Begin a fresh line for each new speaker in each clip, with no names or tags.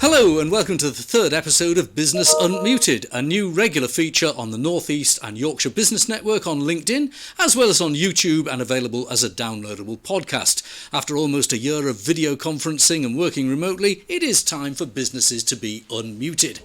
Hello and welcome to the third episode of Business Unmuted, a new regular feature on the North East and Yorkshire Business Network on LinkedIn, as well as on YouTube and available as a downloadable podcast. After almost a year of video conferencing and working remotely, it is time for businesses to be unmuted.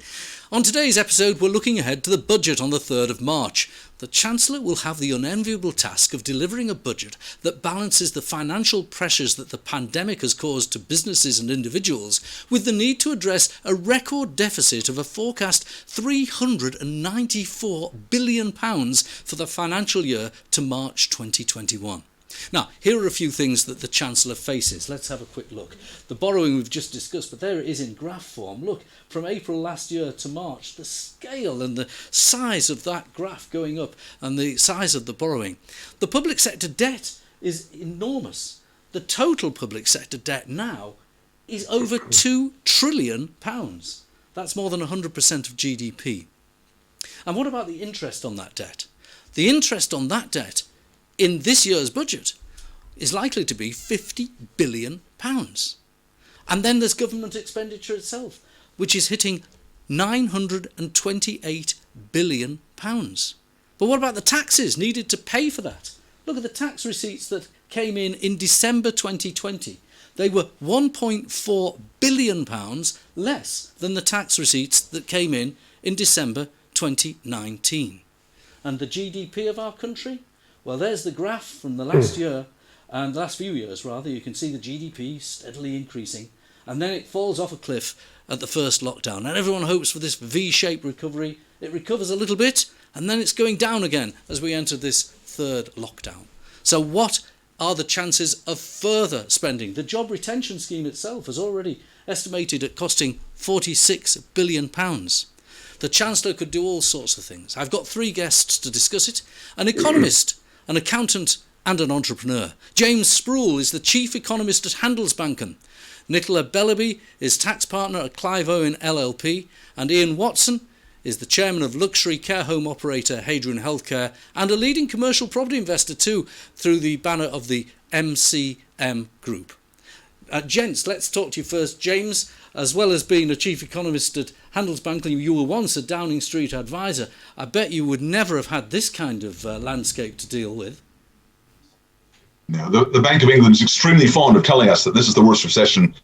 On today's episode, we're looking ahead to the budget on the 3rd of March. The Chancellor will have the unenviable task of delivering a budget that balances the financial pressures that the pandemic has caused to businesses and individuals with the need to address a record deficit of a forecast £394 billion for the financial year to March 2021. Now, here are a few things that the Chancellor faces. Let's have a quick look. The borrowing we've just discussed, but there it is in graph form. Look, from April last year to March, the scale and the size of that graph going up and the size of the borrowing. The public sector debt is enormous. The total public sector debt now is over £2 trillion. That's more than 100% of GDP. And what about the interest on that debt? The interest on that debt in this year's budget is likely to be £50 billion. And then there's government expenditure itself, which is hitting £928 billion. But what about the taxes needed to pay for that? Look at the tax receipts that came in December 2020. They were £1.4 billion less than the tax receipts that came in December 2019. And the GDP of our country? Well, there's the graph from the last year, and the last few years rather. You can see the GDP steadily increasing, and then it falls off a cliff at the first lockdown. And everyone hopes for this V-shaped recovery. It recovers a little bit, and then it's going down again as we enter this third lockdown. So what are the chances of further spending? The job retention scheme itself is already estimated at costing £46 billion. The Chancellor could do all sorts of things. I've got three guests to discuss it. An economist, an accountant and an entrepreneur. James Sproule is the chief economist at Handlesbanken. Nicola Bellerby is tax partner at Clive, Owen LLP. And Ian Watson is the chairman of luxury care home operator Hadrian Healthcare and a leading commercial property investor too through the banner of the MCM Group. Gents, let's talk to you first. James, as well as being a chief economist at Handlesbanken, you were once a Downing Street advisor. I bet you would never have had this kind of landscape to deal with.
No, the Bank of England is extremely fond of telling us that this is the worst recession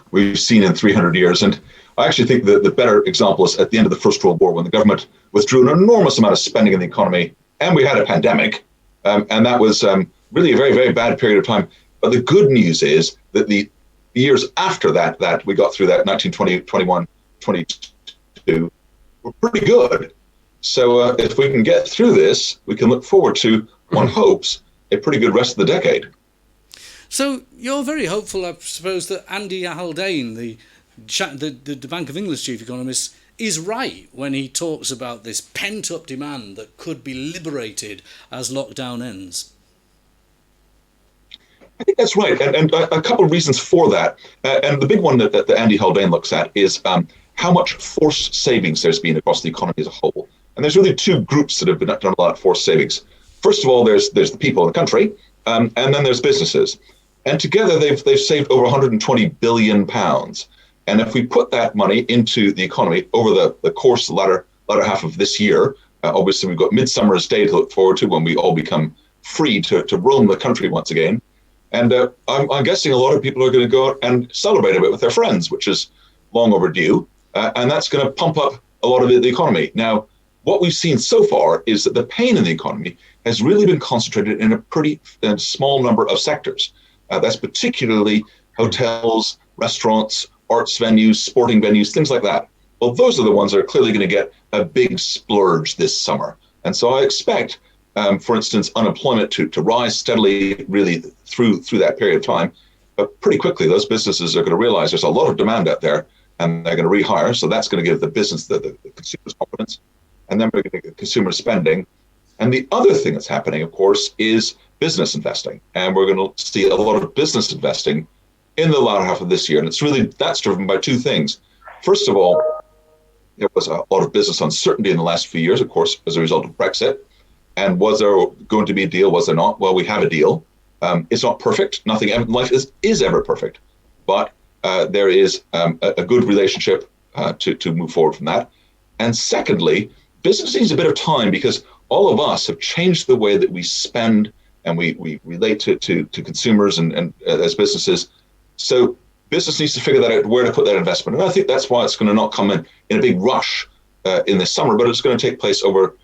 we've seen in 300 years. And I actually think that the better example is at the end of the First World War, when the government withdrew an enormous amount of spending in the economy, and we had a pandemic. And that was really a very, very bad period of time. But the good news is that the years after that we got through that 1920, 21, 22 were pretty good. So if we can get through this, we can look forward to, one hopes, a pretty good rest of the decade.
So you're very hopeful, I suppose, that Andy Haldane, the Bank of England's chief economist, is right when he talks about this pent-up demand that could be liberated as lockdown ends.
I think that's right, and a couple of reasons for that. And the big one that Andy Haldane looks at is how much forced savings there's been across the economy as a whole. And there's really two groups that have done a lot of forced savings. First of all, there's the people in the country, and then there's businesses. And together they've saved over £120 billion. And if we put that money into the economy over the course, the latter half of this year, obviously we've got Midsummer's Day to look forward to when we all become free to roam the country once again. And I'm guessing a lot of people are going to go out and celebrate a bit with their friends, which is long overdue. And that's going to pump up a lot of the economy. Now, what we've seen so far is that the pain in the economy has really been concentrated in a pretty small number of sectors. That's particularly hotels, restaurants, arts venues, sporting venues, things like that. Well, those are the ones that are clearly going to get a big splurge this summer. And so I expect, for instance, unemployment to rise steadily really through that period of time. But pretty quickly, those businesses are going to realize there's a lot of demand out there, and they're going to rehire. So that's going to give the business, the consumers confidence. And then we're going to get consumer spending. And the other thing that's happening, of course, is business investing. And we're going to see a lot of business investing in the latter half of this year. And that's driven by two things. First of all, there was a lot of business uncertainty in the last few years, of course, as a result of Brexit. And was there going to be a deal? Was there not? Well, we have a deal. It's not perfect. Nothing in life is ever perfect. But there is a good relationship to move forward from that. And secondly, business needs a bit of time because all of us have changed the way that we spend and we relate to consumers and as businesses. So business needs to figure that out, where to put that investment. And I think that's why it's going to not come in a big rush in this summer, but it's going to take place over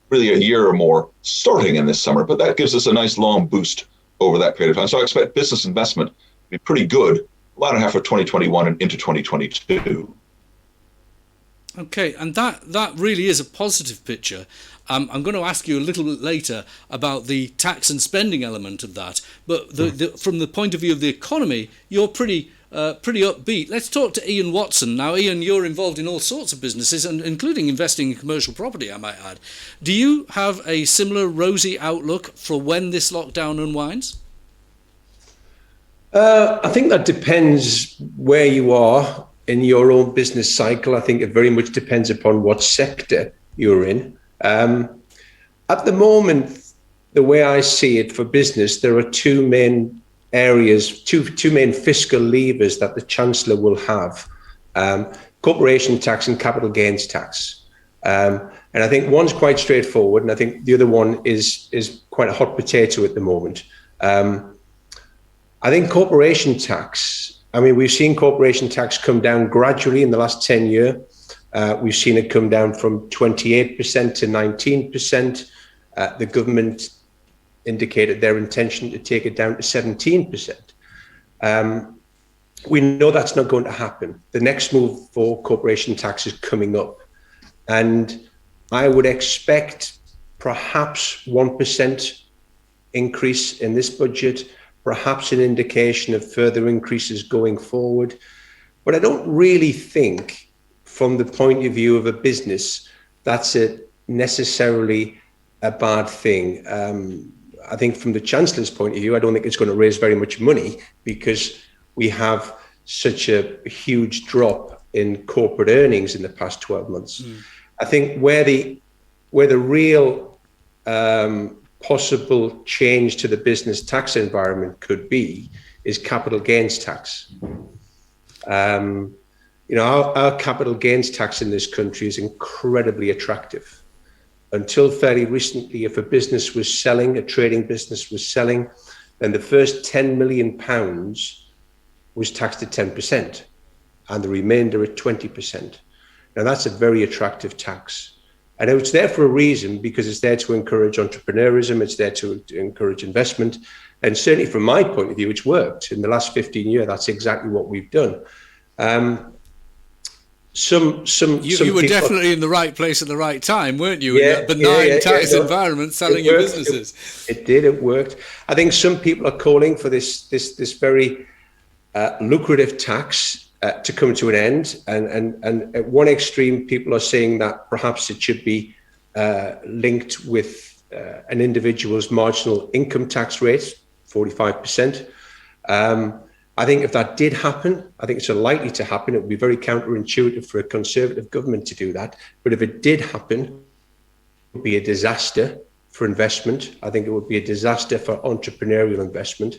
really a year or more starting in this summer. But that gives us a nice long boost over that period of time. So I expect business investment to be pretty good latter half of 2021 and into 2022.
Okay, and that really is a positive picture. I'm going to ask you a little bit later about the tax and spending element of that. But from the point of view of the economy, you're pretty upbeat. Let's talk to Ian Watson. Now, Ian, you're involved in all sorts of businesses, and including investing in commercial property, I might add. Do you have a similar rosy outlook for when this lockdown unwinds?
I think that depends where you are in your own business cycle. I think it very much depends upon what sector you're in. At the moment, the way I see it for business, there are two main areas, two main fiscal levers that the Chancellor will have: corporation tax and capital gains tax. And I think one's quite straightforward, and I think the other one is quite a hot potato at the moment. I think corporation tax, we've seen corporation tax come down gradually in the last 10 years. We've seen it come down from 28% to 19%. The government indicated their intention to take it down to 17%. We know that's not going to happen. The next move for corporation tax is coming up. And I would expect perhaps 1% increase in this budget, perhaps an indication of further increases going forward. But I don't really think, from the point of view of a business, that's necessarily a bad thing. I think from the Chancellor's point of view, I don't think it's going to raise very much money because we have such a huge drop in corporate earnings in the past 12 months. I think where the real possible change to the business tax environment could be is capital gains tax. Our capital gains tax in this country is incredibly attractive. Until fairly recently, if a business was selling, a trading business was selling, then the first £10 million was taxed at 10% and the remainder at 20%. Now that's a very attractive tax. And it's there for a reason, because it's there to encourage entrepreneurism, it's there to encourage investment. And certainly from my point of view, it's worked. In the last 15 years, that's exactly what we've done. You
were definitely in the right place at the right time, weren't you? In that benign tax environment, selling your businesses.
It did. It worked. I think some people are calling for this very lucrative tax to come to an end, and at one extreme, people are saying that perhaps it should be linked with an individual's marginal income tax rate, 45%. I think if that did happen, I think it's unlikely to happen. It would be very counterintuitive for a Conservative government to do that. But if it did happen, it would be a disaster for investment. I think it would be a disaster for entrepreneurial investment.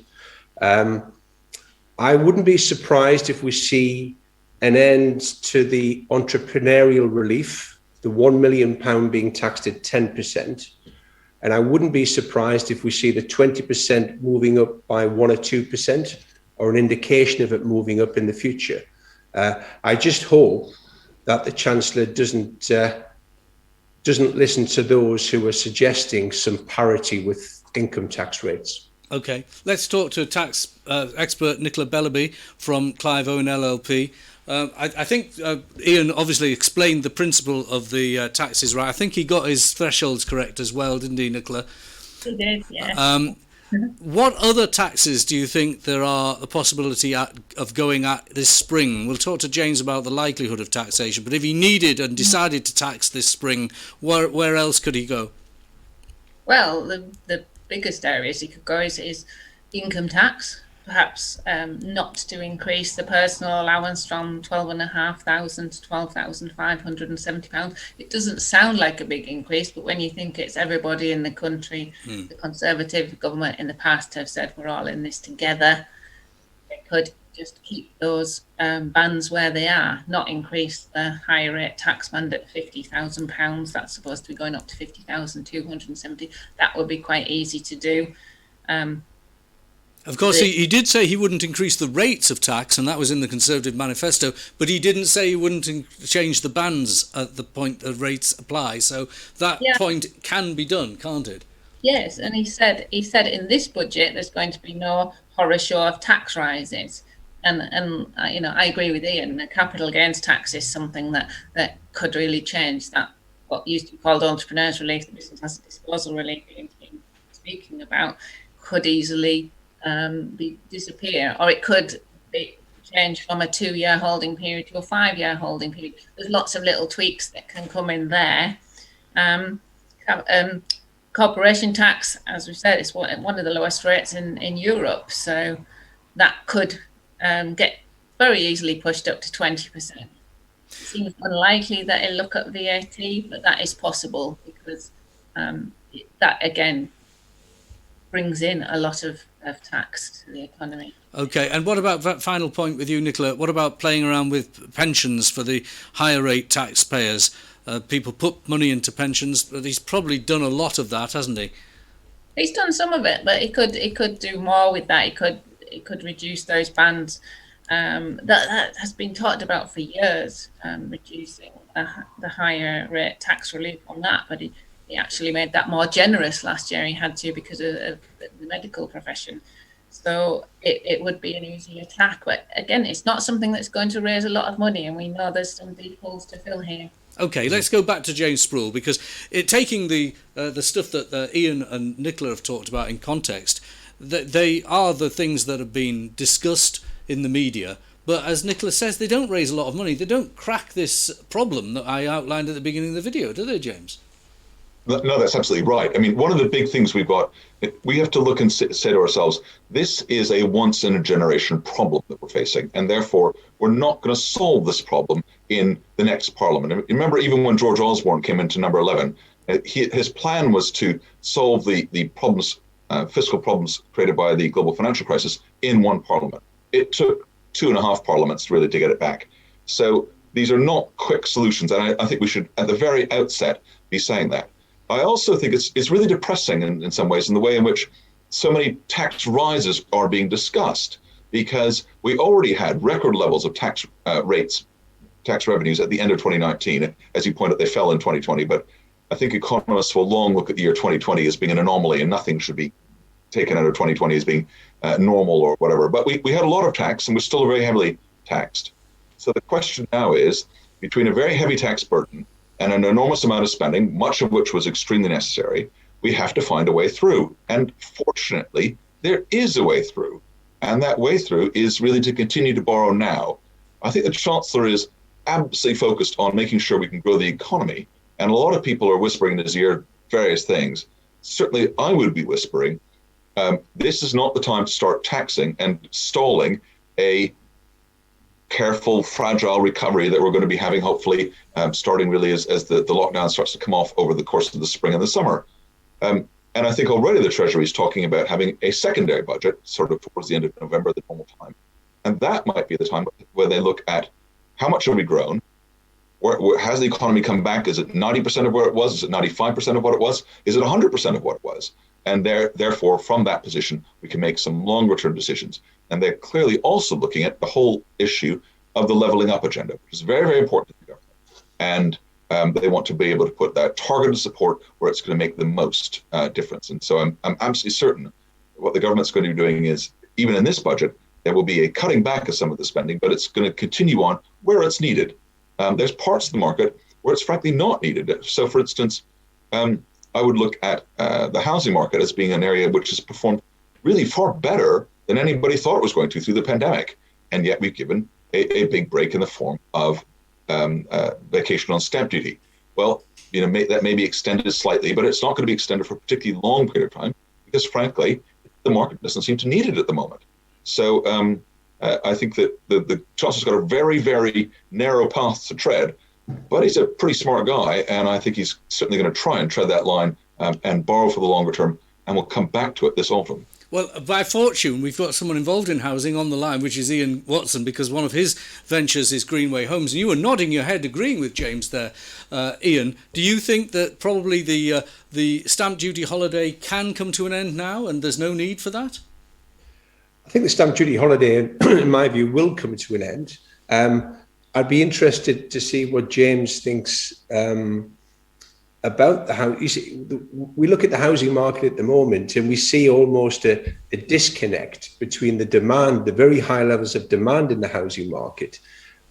I wouldn't be surprised if we see an end to the entrepreneurial relief, the £1 million being taxed at 10%. And I wouldn't be surprised if we see the 20% moving up by 1 or 2%. Or an indication of it moving up in the future. I just hope that the Chancellor doesn't listen to those who are suggesting some parity with income tax rates.
Okay, let's talk to tax expert Nicola Bellerby from Clive, Owen LLP. I think Ian obviously explained the principle of the taxes right. I think he got his thresholds correct as well, didn't he, Nicola?
He did, yeah.
What other taxes do you think there are a possibility of going at this spring? We'll talk to James about the likelihood of taxation, but if he needed and decided to tax this spring, where else could he go?
Well, the biggest areas he could go is income tax, perhaps not to increase the personal allowance from £12,500 to £12,570. It doesn't sound like a big increase, but when you think it's everybody in the country, the Conservative government in the past have said we're all in this together, they could just keep those bands where they are, not increase the higher rate tax band at £50,000. That's supposed to be going up to 50,270. That would be quite easy to do.
Of course, he did say he wouldn't increase the rates of tax, and that was in the Conservative manifesto, but he didn't say he wouldn't change the bands at the point the rates apply. So that point can be done, can't it?
Yes, and he said in this budget there's going to be no horror show of tax rises. And I agree with Ian. The capital gains tax is something that could really change that. What used to be called entrepreneurs relief, the business asset disposal relief, Ian's been speaking about, could easily disappear, or it could be changed from a 2-year holding period to a 5-year holding period. There's lots of little tweaks that can come in there. Corporation tax, as we said, is one of the lowest rates in Europe, so that could get very easily pushed up to 20%. It seems unlikely that it'll look at VAT, but that is possible because that again brings in a lot of tax to the economy.
Okay, and what about that final point with you, Nicola? What about playing around with pensions for the higher rate taxpayers? People put money into pensions, but he's probably done a lot of that, hasn't he?
He's done some of it, but he could do more with that. He could reduce those bands. That has been talked about for years, reducing the higher rate tax relief on that, but he actually made that more generous last year. He had to because of the medical profession. So it would be an easy attack. But again, it's not something that's going to raise a lot of money, and we know there's some deep holes to fill here.
Okay, let's go back to James Sproule, because taking the stuff that Ian and Nicola have talked about in context, that they are the things that have been discussed in the media. But as Nicola says, they don't raise a lot of money. They don't crack this problem that I outlined at the beginning of the video, do they, James?
No, that's absolutely right. I mean, one of the big things we've got, we have to look and say to ourselves, this is a once-in-a-generation problem that we're facing, and therefore we're not going to solve this problem in the next parliament. And remember, even when George Osborne came into number 11, his plan was to solve the problems, fiscal problems created by the global financial crisis in one parliament. It took 2.5 parliaments really to get it back. So these are not quick solutions, and I think we should, at the very outset, be saying that. I also think it's really depressing in some ways in the way in which so many tax rises are being discussed, because we already had record levels of tax revenues at the end of 2019. As you pointed out, they fell in 2020, but I think economists will long look at the year 2020 as being an anomaly, and nothing should be taken out of 2020 as being normal or whatever. But we had a lot of tax, and we're still very heavily taxed. So the question now is, between a very heavy tax burden and an enormous amount of spending, much of which was extremely necessary, we have to find a way through. And fortunately, there is a way through. And that way through is really to continue to borrow now. I think the Chancellor is absolutely focused on making sure we can grow the economy. And a lot of people are whispering in his ear various things. Certainly, I would be whispering, this is not the time to start taxing and stalling a careful, fragile recovery that we're going to be having, hopefully, starting really as the lockdown starts to come off over the course of the spring and the summer. And I think already the Treasury is talking about having a secondary budget sort of towards the end of November, the normal time. And that might be the time where they look at how much have we grown? Where has the economy come back? Is it 90% of where it was? Is it 95% of what it was? Is it 100% of what it was? And therefore, from that position, we can make some longer-term decisions. And they're clearly also looking at the whole issue of the levelling up agenda, which is very, very important to the government. And they want to be able to put that targeted support where it's going to make the most difference. And so I'm absolutely certain what the government's going to be doing is, even in this budget, there will be a cutting back of some of the spending, but it's going to continue on where it's needed. There's parts of the market where it's frankly not needed. So, for instance, I would look at the housing market as being an area which has performed really far better than anybody thought it was going to through the pandemic. And yet we've given a big break in the form of vacation on stamp duty. Well, that may be extended slightly, but it's not going to be extended for a particularly long period of time because, frankly, the market doesn't seem to need it at the moment. So I think that the Chancellor's got a very, very narrow path to tread, but he's a pretty smart guy, and I think he's certainly going to try and tread that line and borrow for the longer term and we'll come back to it this autumn.
Well, by fortune, we've got someone involved in housing on the line, which is Ian Watson, because one of his ventures is Greenway Homes. And you were nodding your head, agreeing with James there, Ian. Do you think that probably the stamp duty holiday can come to an end now, and there's no need for that?
I think the stamp duty holiday, in my view, will come to an end. I'd be interested to see what James thinks about the house. You see, we look at the housing market at the moment, and we see almost a disconnect between the demand, the very high levels of demand in the housing market,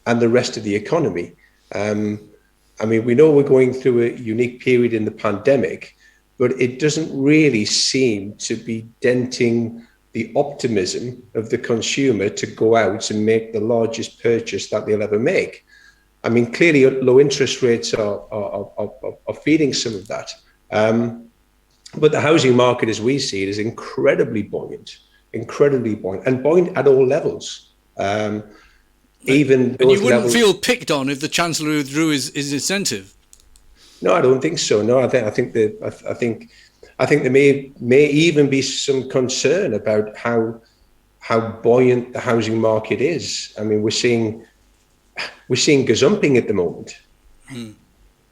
and the rest of the economy. We know we're going through a unique period in the pandemic, but it doesn't really seem to be denting the optimism of the consumer to go out and make the largest purchase that they'll ever make. Clearly low interest rates are feeding some of that. But the housing market, as we see it, is incredibly buoyant, and buoyant at all levels. And you
wouldn't feel picked on if the Chancellor withdrew his incentive?
No, I don't think so. No, I think there may even be some concern about how buoyant the housing market is. We're seeing gazumping at the moment.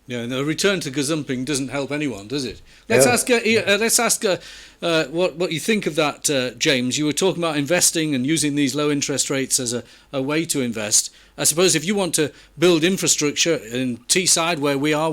Yeah, the return to gazumping doesn't help anyone, does it? Let's ask what you think of that, James. You were talking about investing and using these low interest rates as a way to invest. I suppose if you want to build infrastructure in Teesside, where we are,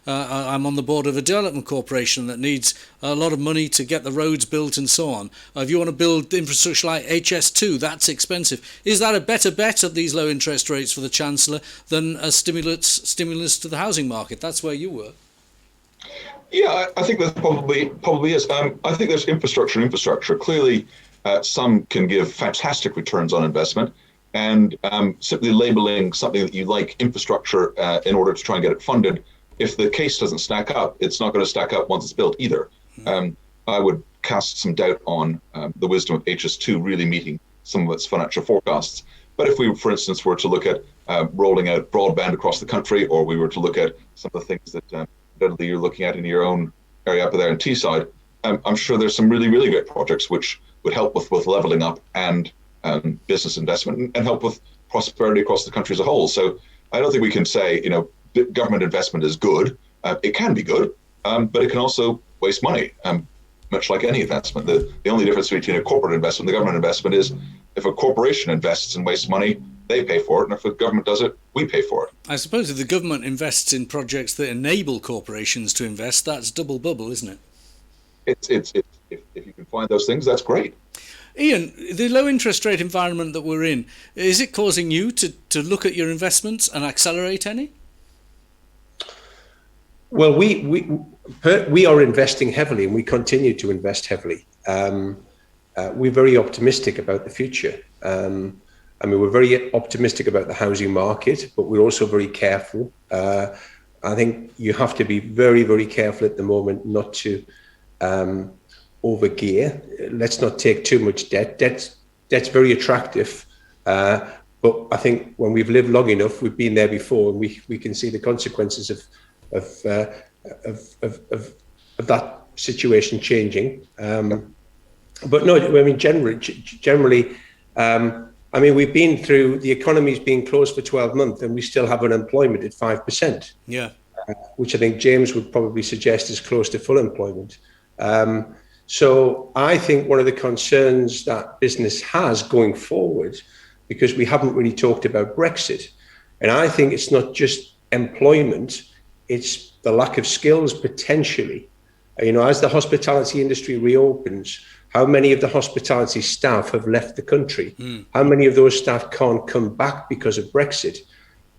I'm on the board of a development corporation that needs a lot of money to get the roads built and so on. If you want to build infrastructure like HS2, that's expensive. Is that a better bet at these low interest rates for the Chancellor than a stimulus to the housing market? That's where you were.
Yeah, I think that probably is. I think there's infrastructure. Clearly, some can give fantastic returns on investment. And simply labeling something that you like infrastructure in order to try and get it funded, if the case doesn't stack up, it's not going to stack up once it's built either. I would cast some doubt on the wisdom of HS2 really meeting some of its financial forecasts. But if we, for instance, were to look at rolling out broadband across the country, or we were to look at some of the things that you're looking at in your own area up there in Teesside, I'm sure there's some really, really great projects which would help with both levelling up and business investment and help with prosperity across the country as a whole. So I don't think we can say, government investment is good. It can be good, but it can also waste money, much like any investment. The only difference between a corporate investment and the government investment is if a corporation invests and wastes money, they pay for it. And if the government does it, we pay for it.
I suppose if the government invests in projects that enable corporations to invest, that's double bubble, isn't it?
If you can find those things, that's great.
Ian, the low interest rate environment that we're in, is it causing you to look at your investments and accelerate any?
Well, we are investing heavily, and we continue to invest heavily. We're very optimistic about the future. We're very optimistic about the housing market, but we're also very careful. I think you have to be very, very careful at the moment not to overgear. Let's not take too much debt. Debt's very attractive, but I think when we've lived long enough, we've been there before, and we can see the consequences of that situation changing. But no, generally, we've been through, the economy's been closed for 12 months, and we still have unemployment at 5%.
Yeah,
which I think James would probably suggest is close to full employment. So I think one of the concerns that business has going forward, because we haven't really talked about Brexit, and I think it's not just employment, it's the lack of skills potentially. As the hospitality industry reopens, how many of the hospitality staff have left the country? How many of those staff can't come back because of Brexit?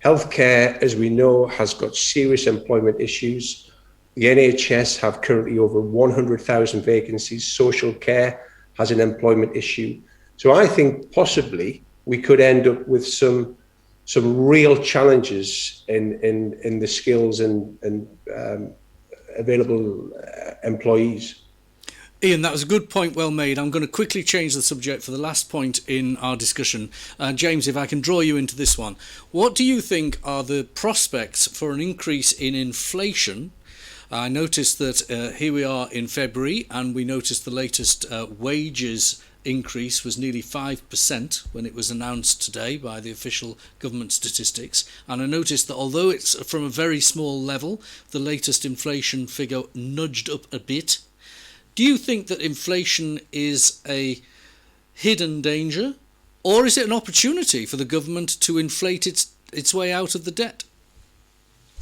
Healthcare, as we know, has got serious employment issues. The NHS have currently over 100,000 vacancies. Social care has an employment issue. So I think possibly we could end up with some real challenges in the skills and available employees.
Ian, that was a good point, well made. I'm going to quickly change the subject for the last point in our discussion. James, if I can draw you into this one. What do you think are the prospects for an increase in inflation I noticed that here we are in February, and we noticed the latest wages increase was nearly 5% when it was announced today by the official government statistics. And I noticed that although it's from a very small level, the latest inflation figure nudged up a bit. Do you think that inflation is a hidden danger, or is it an opportunity for the government to inflate its way out of the debt?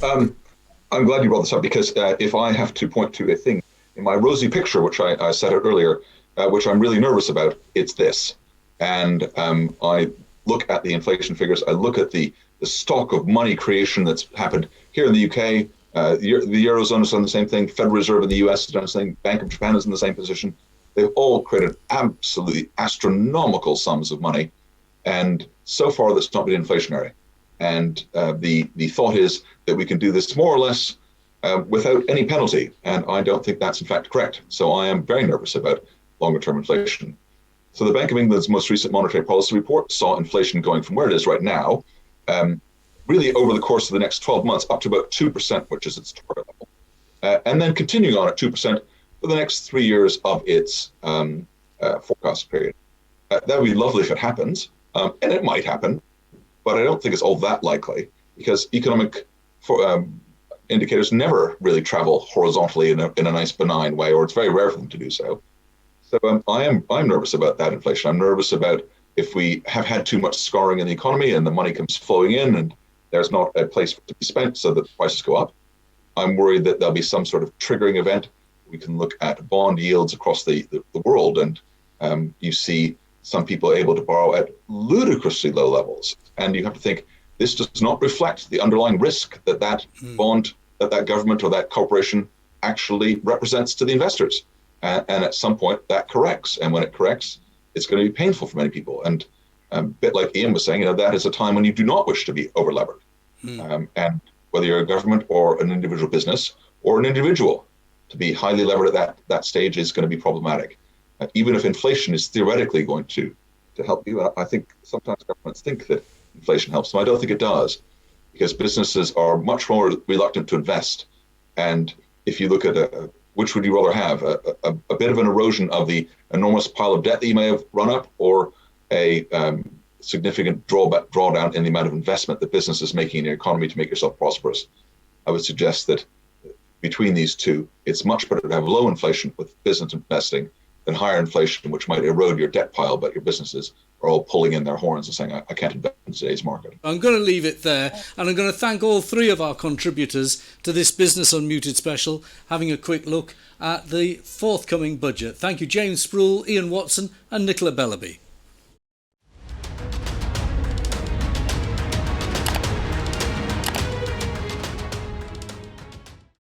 I'm glad you brought this up, because if I have to point to a thing in my rosy picture, which I set out earlier, which I'm really nervous about, it's this. And I look at the inflation figures, I look at the stock of money creation that's happened here in the UK. The Eurozone has done the same thing. Federal Reserve in the US has done the same. Bank of Japan is in the same position. They've all created absolutely astronomical sums of money. And so far, that's not been inflationary. And the thought is that we can do this more or less without any penalty. And I don't think that's in fact correct. So I am very nervous about longer term inflation. So the Bank of England's most recent monetary policy report saw inflation going from where it is right now, really over the course of the next 12 months, up to about 2%, which is its target level. And then continuing on at 2% for the next 3 years of its forecast period. That would be lovely if it happens, and it might happen, but I don't think it's all that likely, because economic indicators never really travel horizontally in a nice benign way, or it's very rare for them to do so. So I'm nervous about that inflation. I'm nervous about if we have had too much scarring in the economy and the money comes flowing in and there's not a place for it to be spent so that the prices go up. I'm worried that there'll be some sort of triggering event. We can look at bond yields across the world, and you see some people able to borrow at ludicrously low levels. And you have to think, this does not reflect the underlying risk that bond, that government or that corporation actually represents to the investors. And at some point that corrects. And when it corrects, it's going to be painful for many people. And a bit like Ian was saying, that is a time when you do not wish to be over-levered. And whether you're a government or an individual business or an individual, to be highly levered at that stage is going to be problematic. Even if inflation is theoretically going to help you, I think sometimes governments think that inflation helps them. I don't think it does, because businesses are much more reluctant to invest. And if you look at which would you rather have, a bit of an erosion of the enormous pile of debt that you may have run up, or a significant drawdown in the amount of investment that business is making in your economy to make yourself prosperous? I would suggest that between these two, it's much better to have low inflation with business investing than higher inflation, which might erode your debt pile, but your businesses are all pulling in their horns and saying, I can't invest in today's market.
I'm going to leave it there, and I'm going to thank all three of our contributors to this Business Unmuted special, having a quick look at the forthcoming budget. Thank you, James Sproule, Ian Watson and Nicola Bellerby.